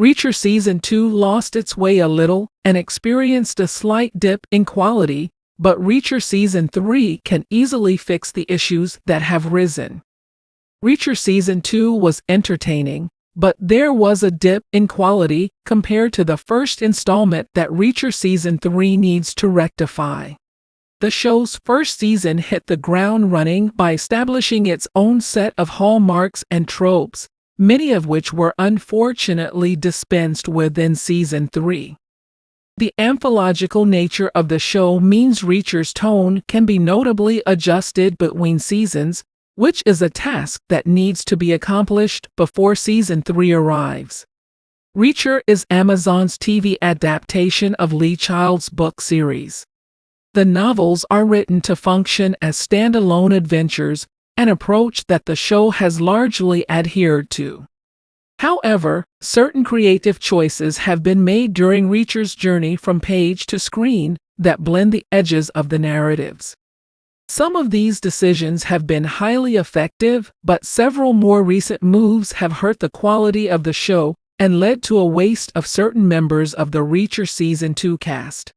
Reacher Season 2 lost its way a little and experienced a slight dip in quality, but Reacher Season 3 can easily fix the issues that have risen. Reacher Season 2 was entertaining, but there was a dip in quality compared to the first installment that Reacher Season 3 needs to rectify. The show's first season hit the ground running by establishing its own set of hallmarks and tropes, many of which were unfortunately dispensed with in Season 3. The anthological nature of the show means Reacher's tone can be notably adjusted between seasons, which is a task that needs to be accomplished before Season 3 arrives. Reacher is Amazon's TV adaptation of Lee Child's book series. The novels are written to function as standalone adventures, an approach that the show has largely adhered to. However, certain creative choices have been made during Reacher's journey from page to screen that blend the edges of the narratives. Some of these decisions have been highly effective, but several more recent moves have hurt the quality of the show and led to a waste of certain members of the Reacher Season 2 cast.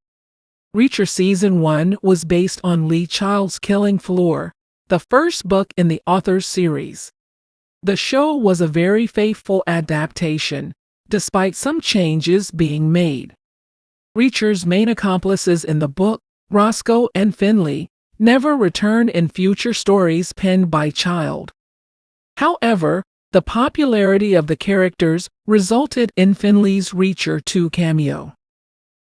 Reacher Season 1 was based on Lee Child's Killing Floor, the first book in the author's series. The show was a very faithful adaptation, despite some changes being made. Reacher's main accomplices in the book, Roscoe and Finley, never return in future stories penned by Child. However, the popularity of the characters resulted in Finley's Reacher 2 cameo.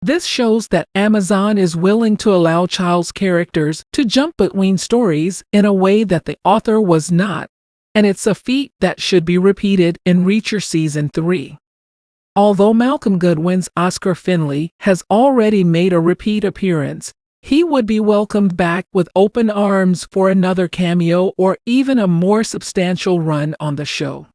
This shows that Amazon is willing to allow Child's characters to jump between stories in a way that the author was not, and it's a feat that should be repeated in Reacher Season 3. Although Malcolm Goodwin's Oscar Finley has already made a repeat appearance, he would be welcomed back with open arms for another cameo or even a more substantial run on the show.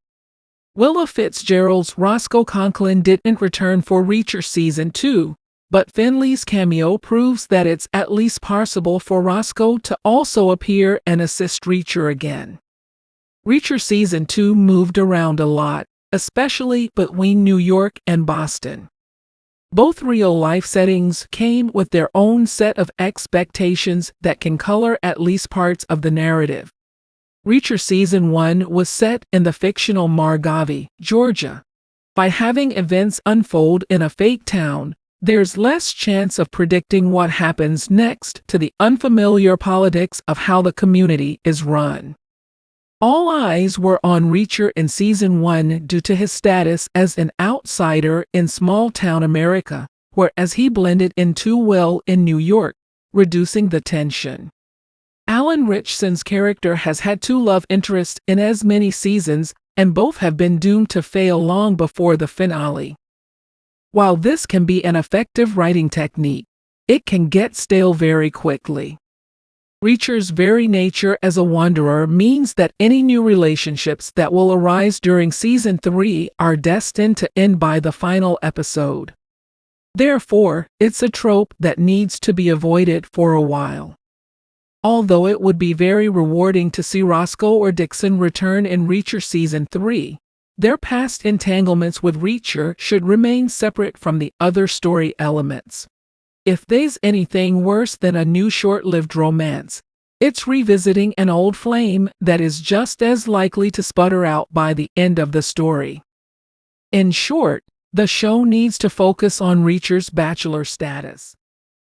Willa Fitzgerald's Roscoe Conklin didn't return for Reacher Season 2, but Finley's cameo proves that it's at least possible for Roscoe to also appear and assist Reacher again. Reacher Season 2 moved around a lot, especially between New York and Boston. Both real-life settings came with their own set of expectations that can color at least parts of the narrative. Reacher Season 1 was set in the fictional Margavi, Georgia. By having events unfold in a fake town, there's less chance of predicting what happens next to the unfamiliar politics of how the community is run. All eyes were on Reacher in Season 1 due to his status as an outsider in small-town America, whereas he blended in too well in New York, reducing the tension. Alan Ritchson's character has had two love interests in as many seasons, and both have been doomed to fail long before the finale. While this can be an effective writing technique, it can get stale very quickly. Reacher's very nature as a wanderer means that any new relationships that will arise during Season 3 are destined to end by the final episode. Therefore, it's a trope that needs to be avoided for a while. Although it would be very rewarding to see Roscoe or Dixon return in Reacher Season 3, their past entanglements with Reacher should remain separate from the other story elements. If there's anything worse than a new short-lived romance, it's revisiting an old flame that is just as likely to sputter out by the end of the story. In short, the show needs to focus on Reacher's bachelor status.